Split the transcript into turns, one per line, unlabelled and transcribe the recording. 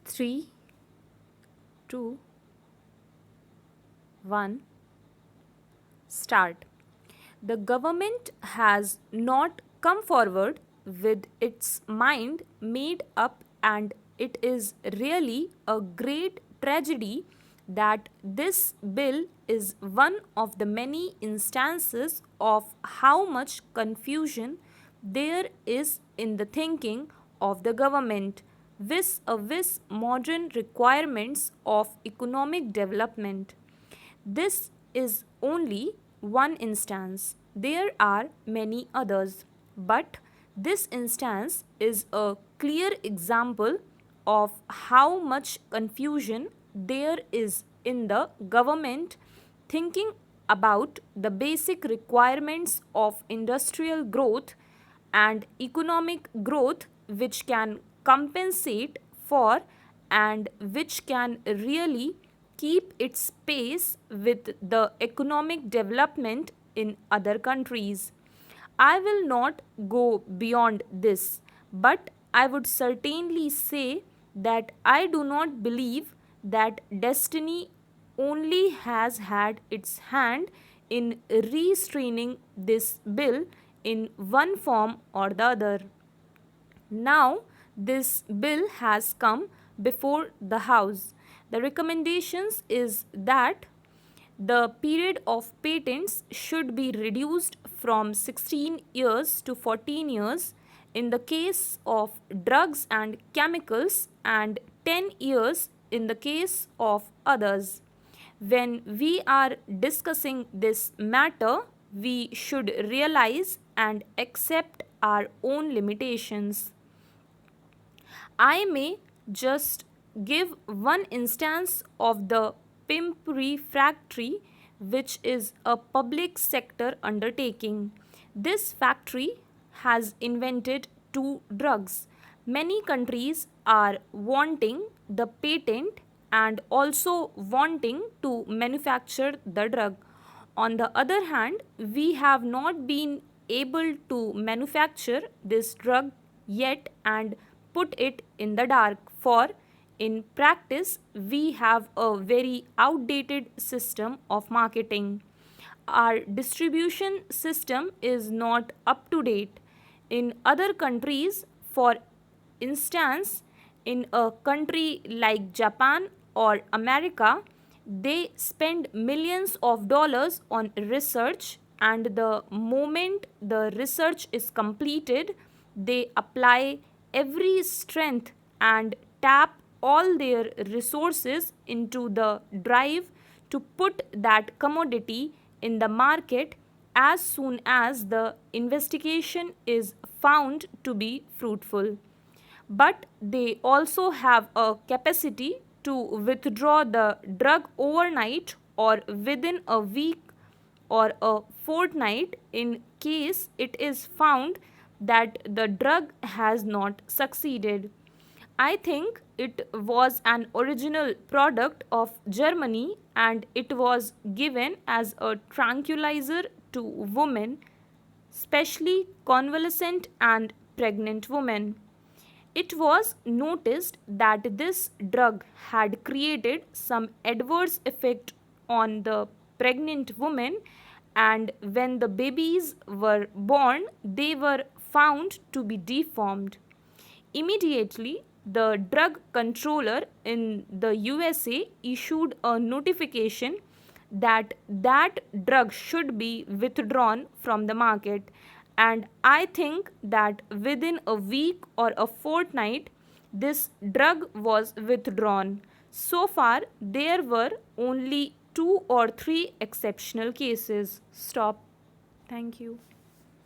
3, 2, 1, start. The government has not come forward with its mind made up, and it is really a great tragedy that this bill is one of the many instances of how much confusion there is in the thinking of the government vis modern requirements of economic development. This is only one instance. There are many others, but this instance is a clear example of how much confusion there is in the government thinking about the basic requirements of industrial growth and economic growth, which can compensate for and which can really keep its pace with the economic development in other countries. I will not go beyond this, but I would certainly say that I do not believe that destiny only has had its hand in restraining this bill in one form or the other. Now, this bill has come before the House. The recommendations is that the period of patents should be reduced from 16 years to 14 years in the case of drugs and chemicals and 10 years in the case of others. When we are discussing this matter, we should realize and accept our own limitations. I may just give one instance of the Pimpri factory, which is a public sector undertaking. This factory has invented two drugs. Many countries are wanting the patent and also wanting to manufacture the drug. On the other hand, we have not been able to manufacture this drug yet and put it in the dark, for in practice we have a very outdated system of marketing. Our distribution system is not up to date. In other countries, for instance, in a country like Japan or America, they spend millions of dollars on research, and the moment the research is completed, they apply every strength and tap all their resources into the drive to put that commodity in the market as soon as the investigation is found to be fruitful. But they also have a capacity to withdraw the drug overnight or within a week or a fortnight in case it is found that the drug has not succeeded. I think it was an original product of Germany, and it was given as a tranquilizer to women, especially convalescent and pregnant women. It was noticed that this drug had created some adverse effect on the pregnant women, and when the babies were born, they were found to be deformed. Immediately, the drug controller in the USA issued a notification that that drug should be withdrawn from the market, and I think that within a week or a fortnight this drug was withdrawn. So far there were only two or three exceptional cases. Stop. Thank you.